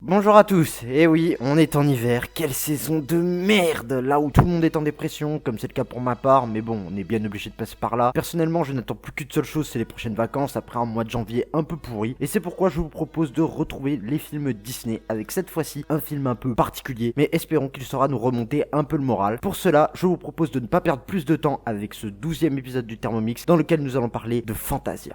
Bonjour à tous, et oui, on est en hiver, quelle saison de merde, là où tout le monde est en dépression, comme c'est le cas pour ma part, mais bon, on est bien obligé de passer par là. Personnellement, je n'attends plus qu'une seule chose, c'est les prochaines vacances, après un mois de janvier un peu pourri, et c'est pourquoi je vous propose de retrouver les films Disney, avec cette fois-ci un film un peu particulier, mais espérons qu'il saura nous remonter un peu le moral. Pour cela, je vous propose de ne pas perdre plus de temps avec ce 12e épisode du Thermomix, dans lequel nous allons parler de Fantasia.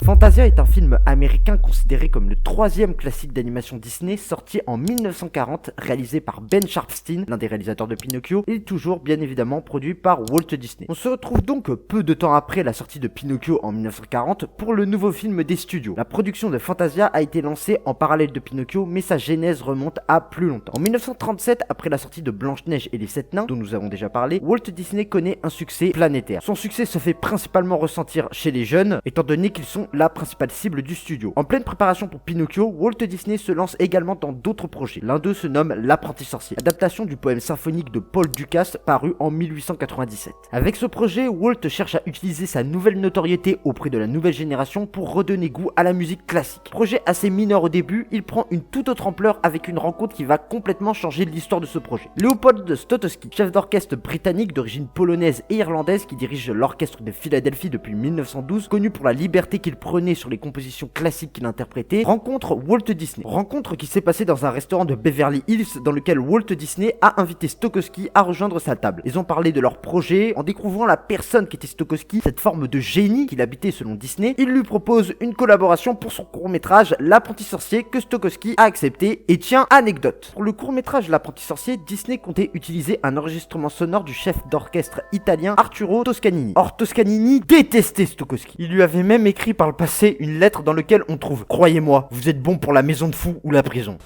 Fantasia est un film américain considéré comme le 3e classique d'animation Disney, sorti en 1940, réalisé par Ben Sharpsteen, l'un des réalisateurs de Pinocchio, et toujours bien évidemment produit par Walt Disney. On se retrouve donc peu de temps après la sortie de Pinocchio en 1940 pour le nouveau film des studios. La production de Fantasia a été lancée en parallèle de Pinocchio, mais sa genèse remonte à plus longtemps. En 1937, après la sortie de Blanche-Neige et les 7 nains, dont nous avons déjà parlé, Walt Disney connaît un succès planétaire. Son succès se fait principalement ressentir chez les jeunes, étant donné qu'ils sont la principale cible du studio. En pleine préparation pour Pinocchio, Walt Disney se lance également dans d'autres projets. L'un d'eux se nomme L'Apprenti Sorcier, adaptation du poème symphonique de Paul Dukas paru en 1897. Avec ce projet, Walt cherche à utiliser sa nouvelle notoriété auprès de la nouvelle génération pour redonner goût à la musique classique. Projet assez mineur au début, il prend une toute autre ampleur avec une rencontre qui va complètement changer l'histoire de ce projet. Leopold Stokowski, chef d'orchestre britannique d'origine polonaise et irlandaise qui dirige l'orchestre de Philadelphie depuis 1912, connu pour la liberté qu'il prenait sur les compositions classiques qu'il interprétait, rencontre Walt Disney. Rencontre qui s'est passée dans un restaurant de Beverly Hills dans lequel Walt Disney a invité Stokowski à rejoindre sa table. Ils ont parlé de leur projet. En découvrant la personne qu'était Stokowski, cette forme de génie qu'il habitait selon Disney, il lui propose une collaboration pour son court-métrage L'Apprenti Sorcier que Stokowski a accepté. Et tiens, anecdote. Pour le court-métrage L'Apprenti Sorcier, Disney comptait utiliser un enregistrement sonore du chef d'orchestre italien Arturo Toscanini. Or, Toscanini détestait Stokowski. Il lui avait même écrit par le passé une lettre dans laquelle on trouve « Croyez-moi, vous êtes bon pour la maison de fous ou la prison ».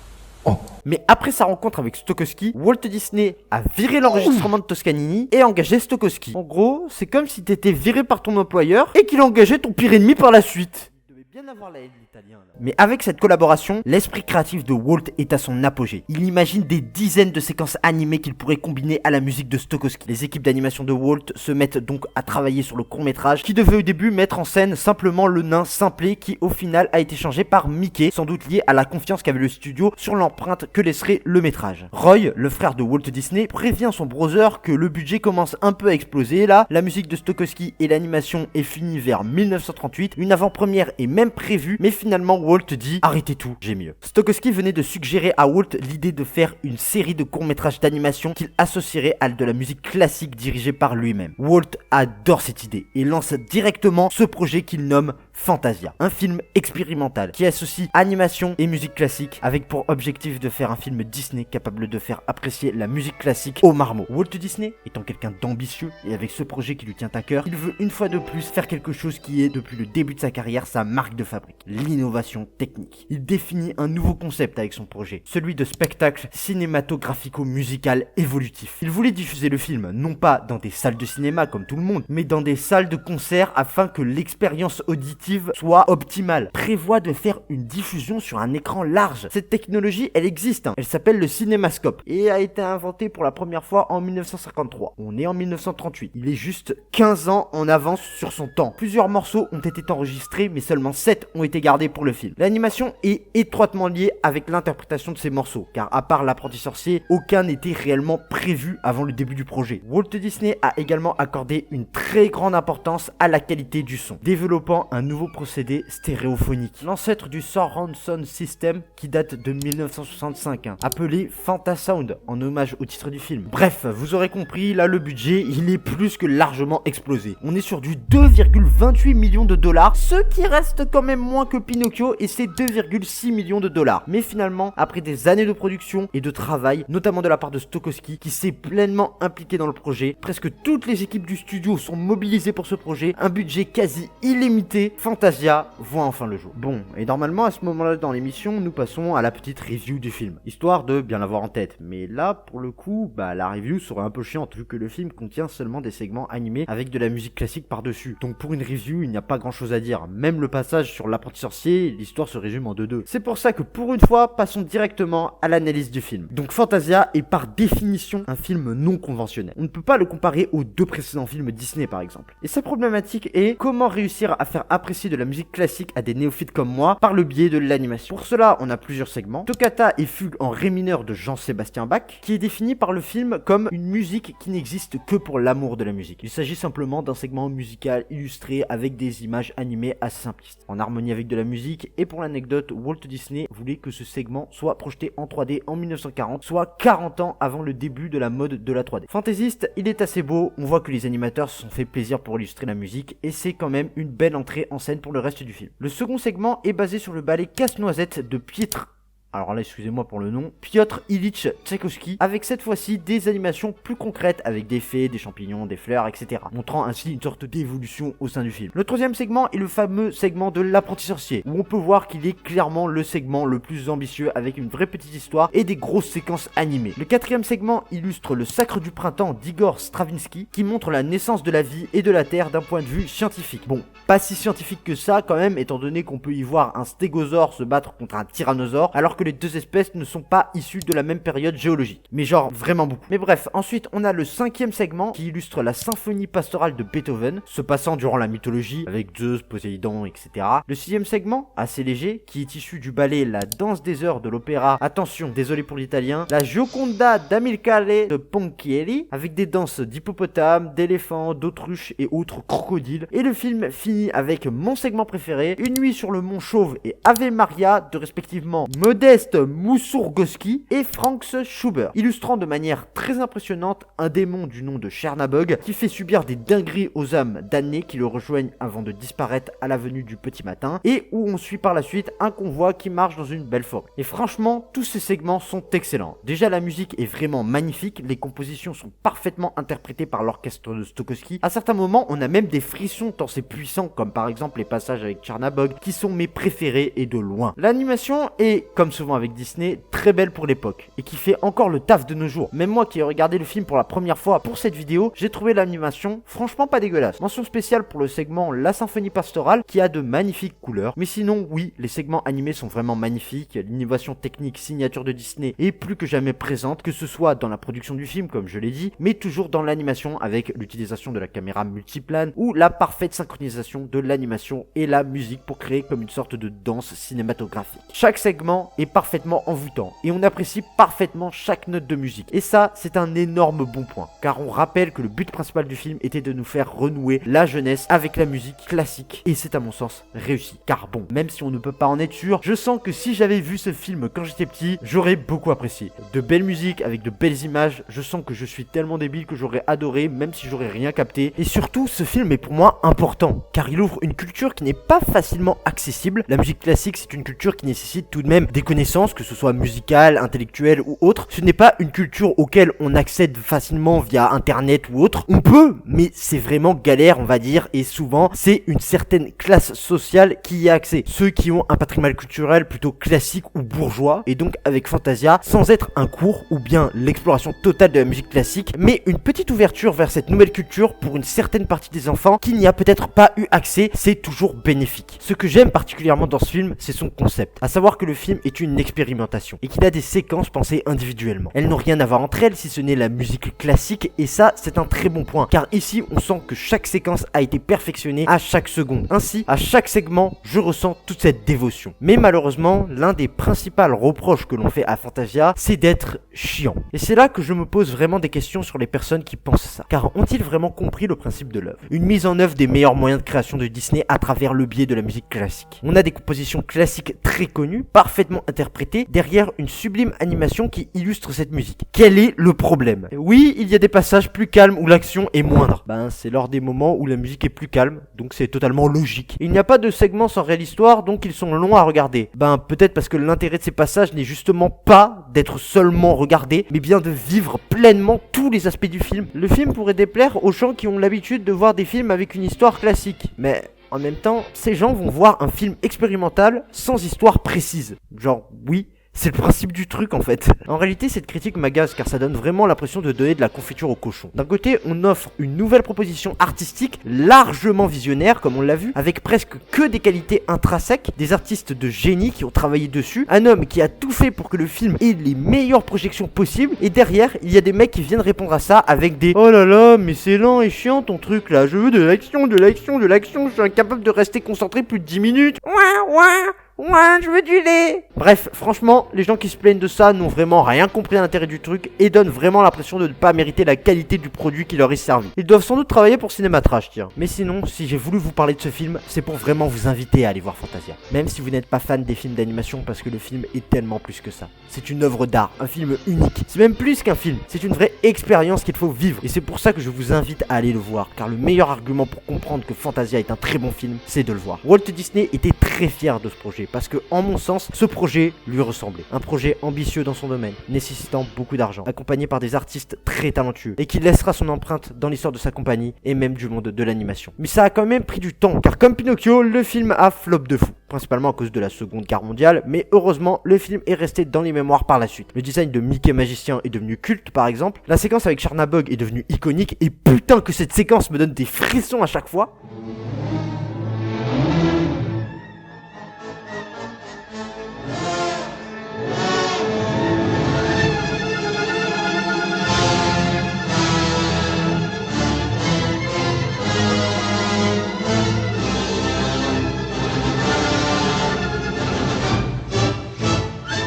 Mais après sa rencontre avec Stokowski, Walt Disney a viré l'enregistrement de Toscanini et engagé Stokowski. En gros, c'est comme si t'étais viré par ton employeur et qu'il engageait ton pire ennemi par la suite. Bien avoir la haine l'italien là. Mais avec cette collaboration, l'esprit créatif de Walt est à son apogée. Il imagine des dizaines de séquences animées qu'il pourrait combiner à la musique de Stokowski. Les équipes d'animation de Walt se mettent donc à travailler sur le court-métrage qui devait au début mettre en scène simplement le nain Simplet qui au final a été changé par Mickey, sans doute lié à la confiance qu'avait le studio sur l'empreinte que laisserait le métrage. Roy, le frère de Walt Disney, prévient son brother que le budget commence un peu à exploser là, la musique de Stokowski et l'animation est finie vers 1938, une avant-première est même prévu, mais finalement Walt dit arrêtez tout, j'ai mieux. Stokowski venait de suggérer à Walt l'idée de faire une série de courts-métrages d'animation qu'il associerait à de la musique classique dirigée par lui-même. Walt adore cette idée et lance directement ce projet qu'il nomme Fantasia, un film expérimental qui associe animation et musique classique avec pour objectif de faire un film Disney capable de faire apprécier la musique classique aux marmots. Walt Disney étant quelqu'un d'ambitieux et avec ce projet qui lui tient à cœur, il veut une fois de plus faire quelque chose qui est depuis le début de sa carrière sa marque de fabrique, l'innovation technique. Il définit un nouveau concept avec son projet, celui de spectacle cinématographico-musical évolutif. Il voulait diffuser le film non pas dans des salles de cinéma comme tout le monde, mais dans des salles de concert afin que l'expérience auditive soit optimale. Prévoit de faire une diffusion sur un écran large. Cette technologie, elle existe, elle s'appelle le cinémascope et a été inventée pour la première fois en 1953. On est en 1938. Il est juste 15 ans en avance sur son temps. Plusieurs morceaux ont été enregistrés, mais seulement 7 ont été gardés pour le film. L'animation est étroitement liée avec l'interprétation de ces morceaux, car à part L'Apprenti Sorcier, aucun n'était réellement prévu avant le début du projet. Walt Disney a également accordé une très grande importance à la qualité du son, développant un nouveau procédé stéréophonique, l'ancêtre du Surround Sound System qui date de 1965, appelé Fantasound en hommage au titre du film. Bref, vous aurez compris, là le budget il est plus que largement explosé. On est sur du 2,28 millions de dollars, ce qui reste quand même moins que Pinocchio et c'est 2,6 millions de dollars. Mais finalement, après des années de production et de travail, notamment de la part de Stokowski qui s'est pleinement impliqué dans le projet, presque toutes les équipes du studio sont mobilisées pour ce projet, un budget quasi illimité, Fantasia voit enfin le jour. Bon, et normalement à ce moment-là dans l'émission, nous passons à la petite review du film, histoire de bien l'avoir en tête. Mais là, pour le coup, la review serait un peu chiante vu que le film contient seulement des segments animés avec de la musique classique par-dessus. Donc pour une review, il n'y a pas grand-chose à dire. Même le passage sur L'Apprenti Sorcier, l'histoire se résume en 2-2. C'est pour ça que pour une fois, passons directement à l'analyse du film. Donc Fantasia est par définition un film non conventionnel. On ne peut pas le comparer aux deux précédents films Disney par exemple. Et sa problématique est comment réussir à faire apprécier précis de la musique classique à des néophytes comme moi par le biais de l'animation. Pour cela, on a plusieurs segments. Toccata et fugue en ré mineur de Jean-Sébastien Bach, qui est défini par le film comme une musique qui n'existe que pour l'amour de la musique. Il s'agit simplement d'un segment musical illustré avec des images animées assez simplistes, en harmonie avec de la musique, et pour l'anecdote, Walt Disney voulait que ce segment soit projeté en 3D en 1940, soit 40 ans avant le début de la mode de la 3D. Fantaisiste, il est assez beau, on voit que les animateurs se sont fait plaisir pour illustrer la musique, et c'est quand même une belle entrée en scène pour le reste du film. Le second segment est basé sur le ballet Casse-Noisette de Piotr, alors là excusez-moi pour le nom, Piotr Ilyich Tchaïkovski, avec cette fois-ci des animations plus concrètes avec des fées, des champignons, des fleurs, etc. montrant ainsi une sorte d'évolution au sein du film. Le troisième segment est le fameux segment de l'apprenti sorcier, où on peut voir qu'il est clairement le segment le plus ambitieux avec une vraie petite histoire et des grosses séquences animées. Le quatrième segment illustre le sacre du printemps d'Igor Stravinsky, qui montre la naissance de la vie et de la terre d'un point de vue scientifique. Bon, pas si scientifique que ça quand même, étant donné qu'on peut y voir un stégosaure se battre contre un tyrannosaure, alors que les deux espèces ne sont pas issues de la même période géologique. Mais genre vraiment beaucoup. Mais bref, ensuite on a le cinquième segment qui illustre la symphonie pastorale de Beethoven, se passant durant la mythologie, avec Zeus, Poséidon, etc. Le sixième segment, assez léger, qui est issu du ballet La danse des heures de l'opéra, attention, désolé pour l'italien, la Gioconda d'Amilcare de Ponchielli, avec des danses d'hippopotames, d'éléphants, d'autruches et autres crocodiles. Et le film finit avec mon segment préféré, Une nuit sur le mont Chauve et Ave Maria de respectivement Modeste Moussourgoski et Franz Schubert, illustrant de manière très impressionnante un démon du nom de Chernabog qui fait subir des dingueries aux âmes damnées qui le rejoignent avant de disparaître à la venue du petit matin, et où on suit par la suite un convoi qui marche dans une belle forêt. Et franchement, tous ces segments sont excellents. Déjà, la musique est vraiment magnifique, les compositions sont parfaitement interprétées par l'orchestre de Stokowski. À certains moments, on a même des frissons tant c'est puissant, comme par exemple les passages avec Chernabog, qui sont mes préférés et de loin. L'animation est, comme souvent avec Disney, très belle pour l'époque, et qui fait encore le taf de nos jours. Même moi qui ai regardé le film pour la première fois pour cette vidéo, j'ai trouvé l'animation franchement pas dégueulasse. Mention spéciale pour le segment La symphonie pastorale, qui a de magnifiques couleurs. Mais sinon, oui, les segments animés sont vraiment magnifiques, l'innovation technique signature de Disney est plus que jamais présente, que ce soit dans la production du film, comme je l'ai dit, mais toujours dans l'animation avec l'utilisation de la caméra multiplane, ou la parfaite synchronisation de l'animation et la musique pour créer comme une sorte de danse cinématographique. Chaque segment est parfaitement envoûtant, et on apprécie parfaitement chaque note de musique. Et ça, c'est un énorme bon point, car on rappelle que le but principal du film était de nous faire renouer la jeunesse avec la musique classique, et c'est à mon sens réussi. Car bon, même si on ne peut pas en être sûr, je sens que si j'avais vu ce film quand j'étais petit, j'aurais beaucoup apprécié. De belles musiques avec de belles images, je sens que je suis tellement débile que j'aurais adoré, même si j'aurais rien capté. Et surtout, ce film est pour moi important, car il ouvre une culture qui n'est pas facilement accessible. La musique classique, c'est une culture qui nécessite tout de même des connaissances, que ce soit musicales, intellectuelles ou autres. Ce n'est pas une culture auquel on accède facilement via internet ou autre. On peut, mais c'est vraiment galère, on va dire, et souvent, c'est une certaine classe sociale qui y a accès. Ceux qui ont un patrimoine culturel plutôt classique ou bourgeois, et donc avec Fantasia, sans être un cours ou bien l'exploration totale de la musique classique, mais une petite ouverture vers cette nouvelle culture pour une certaine partie des enfants qui n'y a peut-être pas eu accès, c'est toujours bénéfique. Ce que j'aime particulièrement dans ce film, c'est son concept, à savoir que le film est une expérimentation et qu'il a des séquences pensées individuellement. Elles n'ont rien à voir entre elles si ce n'est la musique classique, et ça c'est un très bon point, car ici on sent que chaque séquence a été perfectionnée à chaque seconde. Ainsi, à chaque segment, je ressens toute cette dévotion. Mais malheureusement, l'un des principaux reproches que l'on fait à Fantasia, c'est d'être chiant. Et c'est là que je me pose vraiment des questions sur les personnes qui pensent ça. Car ont-ils vraiment compris le principe de l'œuvre? Une mise en œuvre des meilleurs moyens de création de Disney à travers le biais de la musique classique. On a des compositions classiques très connues, parfaitement interprétées, derrière une sublime animation qui illustre cette musique. Quel est le problème? Oui, il y a des passages plus calmes où l'action est moindre. C'est lors des moments où la musique est plus calme, donc c'est totalement logique. Il n'y a pas de segments sans réelle histoire, donc ils sont longs à regarder. Peut-être parce que l'intérêt de ces passages n'est justement pas d'être seulement regardé, mais bien de vivre pleinement tous les aspects du film. Le film pourrait déplaire aux gens qui ont l'habitude de voir des films avec une histoire classique, mais en même temps, ces gens vont voir un film expérimental sans histoire précise. Genre, oui, C'est le principe du truc en fait. En réalité, cette critique m'agace car ça donne vraiment l'impression de donner de la confiture au cochon. D'un côté, on offre une nouvelle proposition artistique largement visionnaire, comme on l'a vu, avec presque que des qualités intrinsèques, des artistes de génie qui ont travaillé dessus, un homme qui a tout fait pour que le film ait les meilleures projections possibles, et derrière, il y a des mecs qui viennent répondre à ça avec des "Oh là là, mais c'est lent et chiant ton truc là, je veux de l'action, de l'action, de l'action, je suis incapable de rester concentré plus de 10 minutes. Ouais, je veux du lait." Bref, franchement, les gens qui se plaignent de ça n'ont vraiment rien compris à l'intérêt du truc et donnent vraiment l'impression de ne pas mériter la qualité du produit qui leur est servi. Ils doivent sans doute travailler pour Cinématrash, tiens. Mais sinon, si j'ai voulu vous parler de ce film, c'est pour vraiment vous inviter à aller voir Fantasia. Même si vous n'êtes pas fan des films d'animation parce que le film est tellement plus que ça. C'est une œuvre d'art, un film unique. C'est même plus qu'un film, c'est une vraie expérience qu'il faut vivre. Et c'est pour ça que je vous invite à aller le voir, car le meilleur argument pour comprendre que Fantasia est un très bon film, c'est de le voir. Walt Disney était très fier de ce projet, parce que, en mon sens, ce projet lui ressemblait. Un projet ambitieux dans son domaine, nécessitant beaucoup d'argent, accompagné par des artistes très talentueux, et qui laissera son empreinte dans l'histoire de sa compagnie, et même du monde de l'animation. Mais ça a quand même pris du temps, car comme Pinocchio, le film a flop de fou. Principalement à cause de la Seconde Guerre mondiale, mais heureusement, le film est resté dans les mémoires par la suite. Le design de Mickey Magicien est devenu culte, par exemple. La séquence avec Chernabog est devenue iconique, et putain que cette séquence me donne des frissons à chaque fois.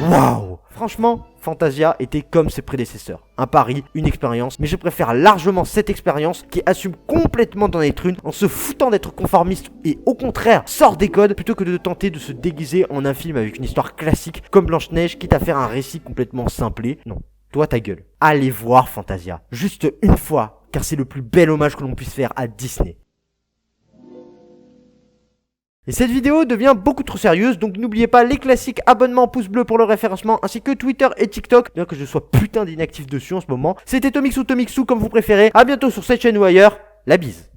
Waouh! Franchement, Fantasia était comme ses prédécesseurs. Un pari, une expérience, mais je préfère largement cette expérience qui assume complètement d'en être une en se foutant d'être conformiste et au contraire sort des codes plutôt que de tenter de se déguiser en un film avec une histoire classique comme Blanche-Neige quitte à faire un récit complètement simplé. Non, toi ta gueule. Allez voir Fantasia, juste une fois, car c'est le plus bel hommage que l'on puisse faire à Disney. Et cette vidéo devient beaucoup trop sérieuse, donc n'oubliez pas les classiques abonnements, pouce bleu pour le référencement, ainsi que Twitter et TikTok, bien que je sois putain d'inactif dessus en ce moment. C'était Tomixou, comme vous préférez, à bientôt sur cette chaîne ou ailleurs, la bise.